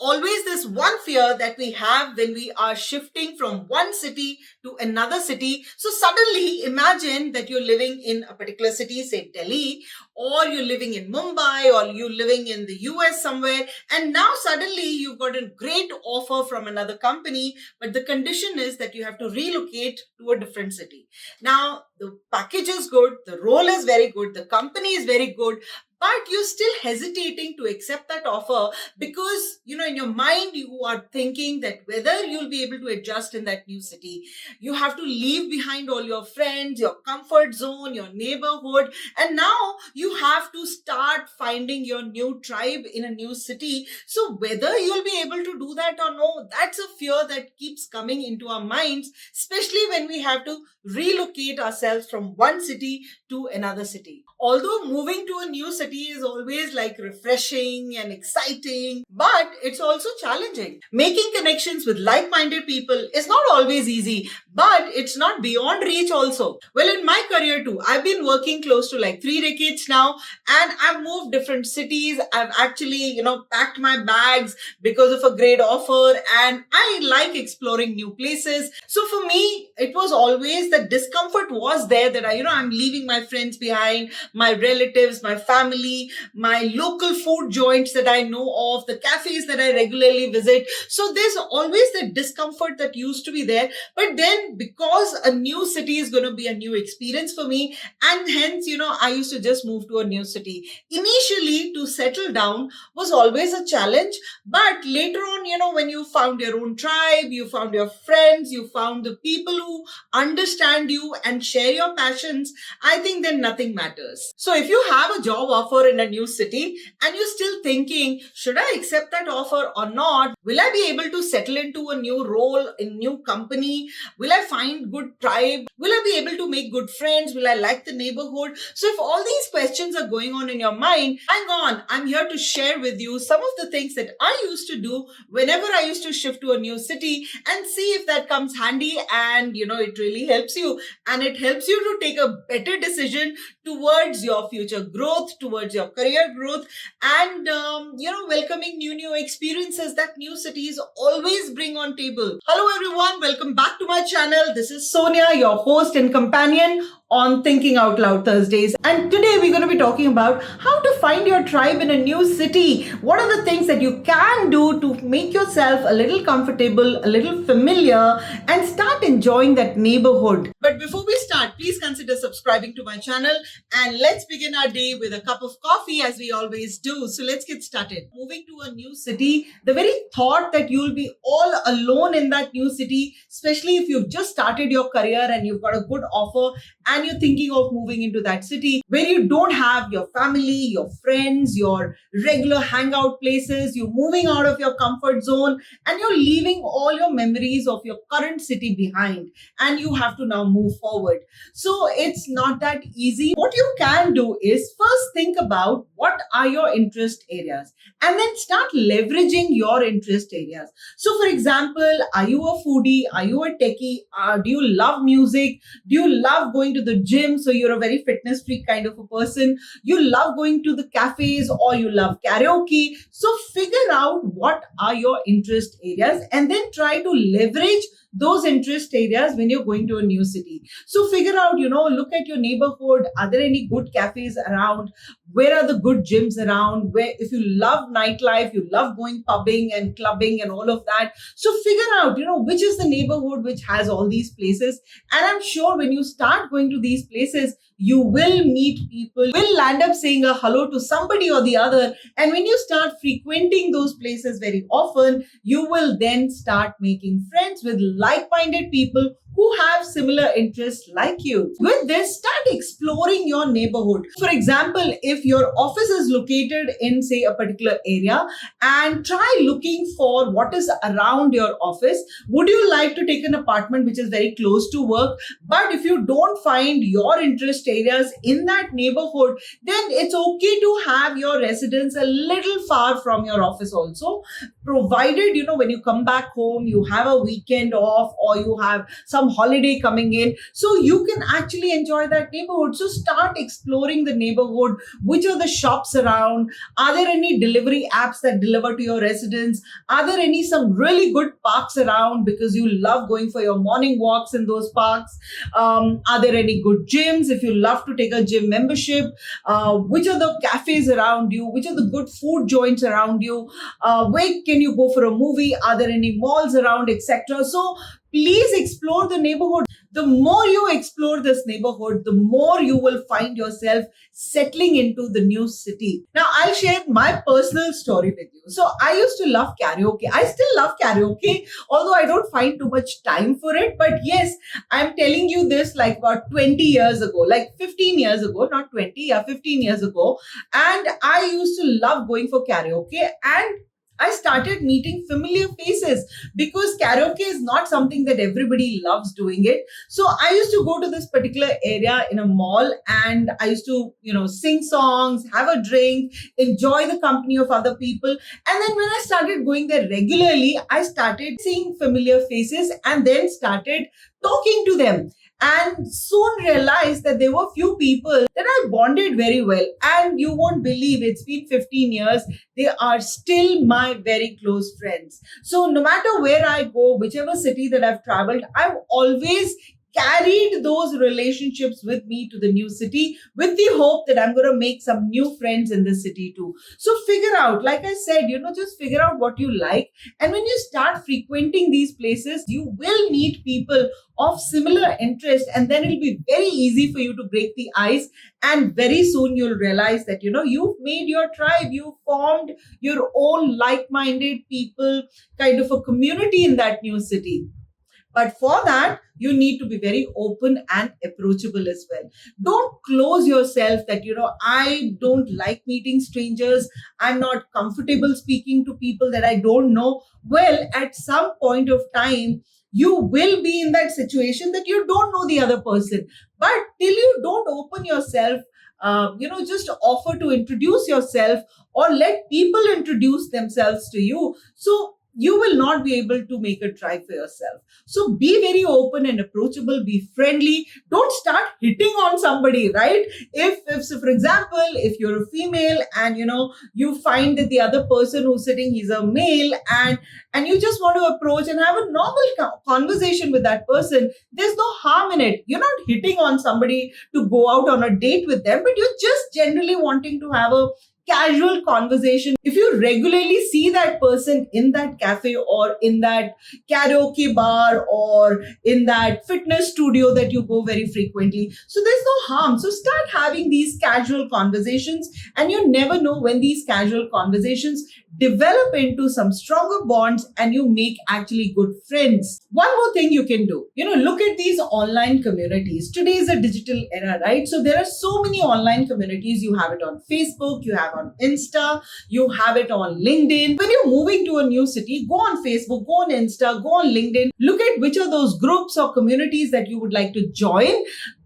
always this one fear that we have when we are shifting from one city to another city. So suddenly imagine that you're living in a particular city, say Delhi, or you're living in Mumbai, or you're living in the US somewhere, and now suddenly you've got a great offer from another company, but the condition is that you have to relocate to a different city. Now, the package is good, the role is very good, the company is very good, but you're still hesitating to accept that offer because, in your mind, you are thinking that whether you'll be able to adjust in that new city. You have to leave behind all your friends, your comfort zone, your neighborhood, and now you have to start finding your new tribe in a new city. So whether you'll be able to do that or no, that's a fear that keeps coming into our minds, especially when we have to relocate ourselves from one city to another city. Although moving to a new city is always like refreshing and exciting, but it's also challenging. Making connections with like-minded people is not always easy, but it's not beyond reach also. Well, in my career too, I've been working close to like 3 decades now, and I've moved different cities. I've actually, packed my bags because of a great offer, and I like exploring new places. So for me, it was always the discomfort was there that I'm leaving my friends behind, my relatives, my family, my local food joints that I know of, the cafes that I regularly visit. So there's always the discomfort that used to be there. But then because a new city is going to be a new experience for me, and hence, I used to just move to a new city. Initially, to settle down was always a challenge. But later on, when you found your own tribe, you found your friends, you found the people who understand you and share your passions, I think then nothing matters. So if you have a job offer in a new city and you're still thinking, should I accept that offer or not? Will I be able to settle into a new role in new company? Will I find good tribe? Will I be able to make good friends? Will I like the neighborhood? So if all these questions are going on in your mind, hang on, I'm here to share with you some of the things that I used to do whenever I used to shift to a new city, and see if that comes handy and it really helps you, and it helps you to take a better decision towards your future growth, towards your career growth, and welcoming new experiences that new cities always bring on table. Hello everyone, welcome back to my channel. This is Sonia, your host and companion on Thinking Out Loud Thursdays, and today we're going to be talking about how to find your tribe in a new city. What are the things that you can do to make yourself a little comfortable, a little familiar, and start enjoying that neighborhood. But before we start, please consider subscribing to my channel, and let's begin our day with a cup of coffee as we always do. So let's get started. Moving to a new city, the very thought that you'll be all alone in that new city, especially if you've just started your career and you've got a good offer and you're thinking of moving into that city where you don't have your family, your friends, your regular hangout places, you're moving out of your comfort zone and you're leaving all your memories of your current city behind, and you have to now move forward. So it's not that easy. What you can do is first think about what are your interest areas and then start leveraging your interest areas. So for example, are you a foodie? Are you a techie? Do you love music? Do you love going to the gym? So you're a very fitness freak kind of a person. You love going to the cafes, or you love karaoke. So figure out what are your interest areas and then try to leverage those interest areas when you're going to a new city. So figure out, look at your neighborhood. Are there any good cafes around? Where are the good gyms around? Where, if you love nightlife, you love going pubbing and clubbing and all of that. So figure out, which is the neighborhood which has all these places. And I'm sure when you start going to these places, you will meet people, will land up saying a hello to somebody or the other. And when you start frequenting those places very often, you will then start making friends with like-minded people who have similar interests like you. With this, start exploring your neighborhood. For example, if your office is located in, say, a particular area, and try looking for what is around your office. Would you like to take an apartment which is very close to work? But if you don't find your interest areas in that neighborhood, then it's okay to have your residence a little far from your office also, provided, when you come back home, you have a weekend off, or you have some some holiday coming in, so you can actually enjoy that neighborhood. So start exploring the neighborhood. Which are the shops around? Are there any delivery apps that deliver to your residence? Are there any some really good parks around because you love going for your morning walks in those parks? Are there any good gyms if you love to take a gym membership? Which are the cafes around you? Which are the good food joints around you? Where can you go for a movie? Are there any malls around, etc.? So please explore the neighborhood. The more you explore this neighborhood, the more you will find yourself settling into the new city. Now, I'll share my personal story with you. So, I used to love karaoke. I still love karaoke, although I don't find too much time for it. But yes, I'm telling you this like about 20 years ago, like 15 years ago, not 20, yeah, 15 years ago. And I used to love going for karaoke, and I started meeting familiar faces because karaoke is not something that everybody loves doing it. So I used to go to this particular area in a mall, and I used to, sing songs, have a drink, enjoy the company of other people. And then when I started going there regularly, I started seeing familiar faces and then started talking to them. And soon realized that there were few people that I bonded very well. And you won't believe, it's been 15 years. They are still my very close friends. So no matter where I go, whichever city that I've traveled, I've always carried those relationships with me to the new city with the hope that I'm going to make some new friends in the city too. So figure out, like I said, just figure out what you like. And when you start frequenting these places, you will meet people of similar interest, and then it'll be very easy for you to break the ice. And very soon you'll realize that, you've made your tribe, you formed your own like-minded people, kind of a community in that new city. But for that, you need to be very open and approachable as well. Don't close yourself that, I don't like meeting strangers. I'm not comfortable speaking to people that I don't know. Well, at some point of time, you will be in that situation that you don't know the other person. But till you don't open yourself, just offer to introduce yourself or let people introduce themselves to you. So you will not be able to make a tribe for yourself. So be very open and approachable, be friendly. Don't start hitting on somebody, right? If so for example, if you're a female and you find that the other person who's sitting, he's a male, and you just want to approach and have a normal conversation with that person, there's no harm in it. You're not hitting on somebody to go out on a date with them, but you're just generally wanting to have a casual conversation. If you regularly see that person in that cafe or in that karaoke bar or in that fitness studio that you go very frequently, so there's no harm. So start having these casual conversations, and you never know when these casual conversations develop into some stronger bonds and you make actually good friends. One more thing you can do, look at these online communities. Today is a digital era, right? So there are so many online communities. You have it on Facebook, you have on Insta, you have it on LinkedIn. When you're moving to a new city, go on Facebook, go on Insta, go on LinkedIn, look at which are those groups or communities that you would like to join.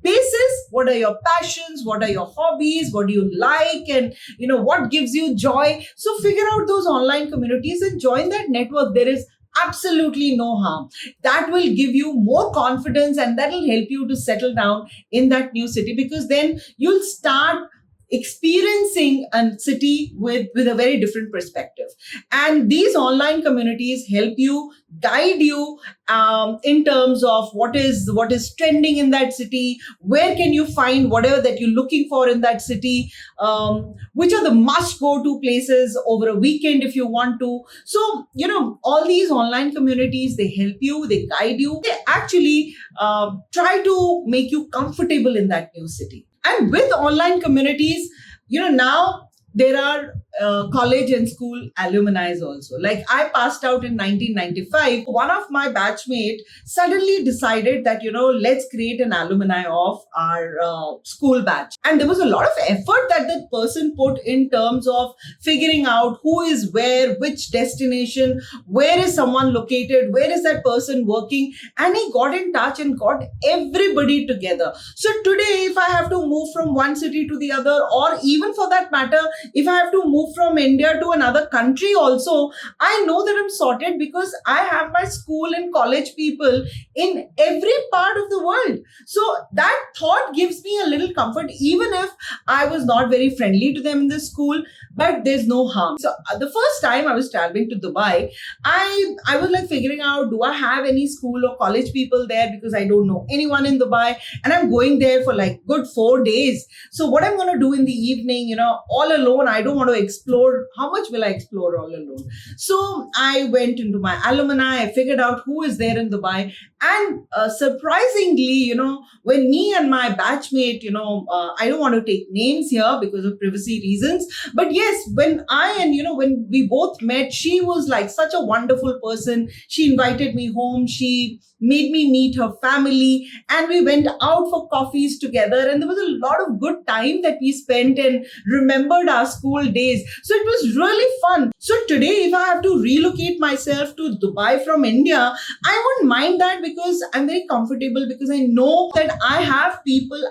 Basis, what are your passions, what are your hobbies, what do you like, and what gives you joy. So figure out those online communities and join that network. There is absolutely no harm. That will give you more confidence, and that will help you to settle down in that new city, because then you'll start experiencing a city with a very different perspective. And these online communities help you, guide you in terms of what is trending in that city, where can you find whatever that you're looking for in that city, which are the must go to places over a weekend if you want to. So all these online communities, they help you, they guide you, they actually try to make you comfortable in that new city. And with online communities, now there are college and school alumni also. Like I passed out in 1995. One of my batchmate suddenly decided that, let's create an alumni of our school batch. And there was a lot of effort that that person put in terms of figuring out who is where, which destination, where is someone located, where is that person working. And he got in touch and got everybody together. So today, if I have to move from one city to the other, or even for that matter, if I have to move move from India to another country also, I know that I'm sorted because I have my school and college people in every part of the world. So that thought gives me a little comfort, even if I was not very friendly to them in the school, but there's no harm. So the first time I was traveling to Dubai, I was like figuring out, do I have any school or college people there, because I don't know anyone in Dubai, and I'm going there for like good 4 days. So what I'm going to do in the evening, all alone, I don't want to explore. How much will I explore all alone? So I went into my alumni, I figured out who is there in Dubai, and surprisingly, when me and my batchmate, I don't want to take names here because of privacy reasons, but yes, when when we both met, she was like such a wonderful person. She invited me home. She made me meet her family, and we went out for coffees together, and there was a lot of good time that we spent and remembered our school days. So it was really fun. So today, if I have to relocate myself to Dubai from India, I wouldn't mind that, because I'm very comfortable, because I know that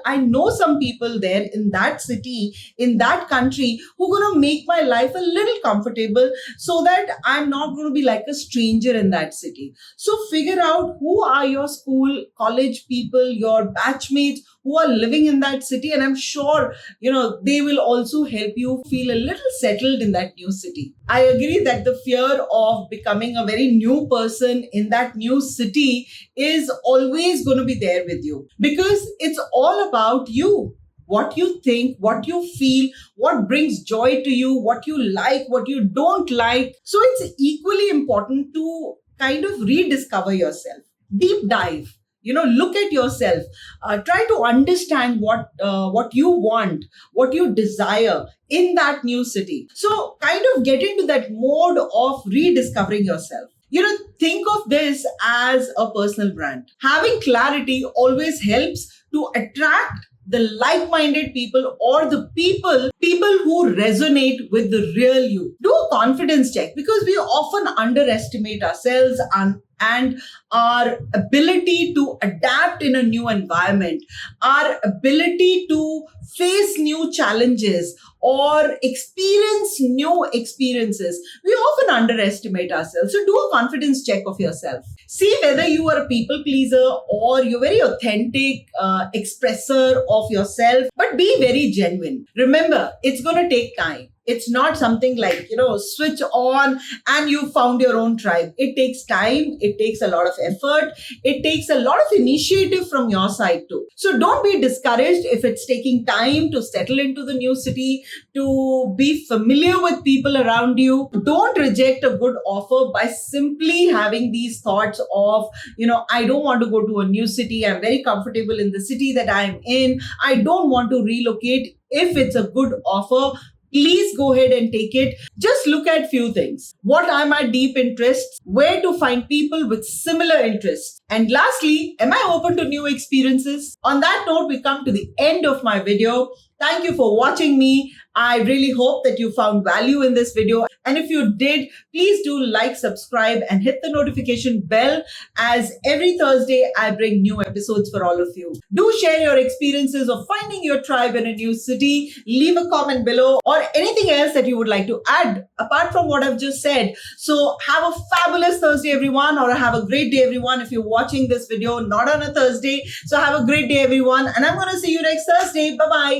I know some people there in that city, in that country, who are going to make my life a little comfortable, so that I'm not going to be like a stranger in that city. So figure out who are your school, college people, your batchmates who are living in that city, and I'm sure, they will also help you feel a little settled in that new city. I agree that the fear of becoming a very new person in that new city is always going to be there with you, because it's all about you. What you think, what you feel, what brings joy to you, what you like, what you don't like. So it's equally important to kind of rediscover yourself. Deep dive. Look at yourself. Try to understand what you want, what you desire in that new city. So kind of get into that mode of rediscovering yourself. Think of this as a personal brand. Having clarity always helps to attract the like-minded people, or the people who resonate with the real you. Do a confidence check, because we often underestimate ourselves and our ability to adapt in a new environment, our ability to face new challenges or experience new experiences. We often underestimate ourselves. So do a confidence check of yourself. See whether you are a people pleaser or you're very authentic expresser of yourself, but be very genuine. Remember, it's going to take time. It's not something like, switch on and you found your own tribe. It takes time. It takes a lot of effort. It takes a lot of initiative from your side too. So don't be discouraged if it's taking time to settle into the new city, to be familiar with people around you. Don't reject a good offer by simply having these thoughts of, I don't want to go to a new city. I'm very comfortable in the city that I'm in. I don't want to relocate. If it's a good offer, please go ahead and take it. Just look at few things. What are my deep interests? Where to find people with similar interests? And lastly, am I open to new experiences? On that note, we come to the end of my video. Thank you for watching me. I really hope that you found value in this video. And if you did, please do like, subscribe, and hit the notification bell, as every Thursday I bring new episodes for all of you. Do share your experiences of finding your tribe in a new city. Leave a comment below, or anything else that you would like to add apart from what I've just said. So have a fabulous Thursday, everyone, or have a great day, everyone, if you're watching this video not on a Thursday. So have a great day, everyone, and I'm going to see you next Thursday. Bye-bye.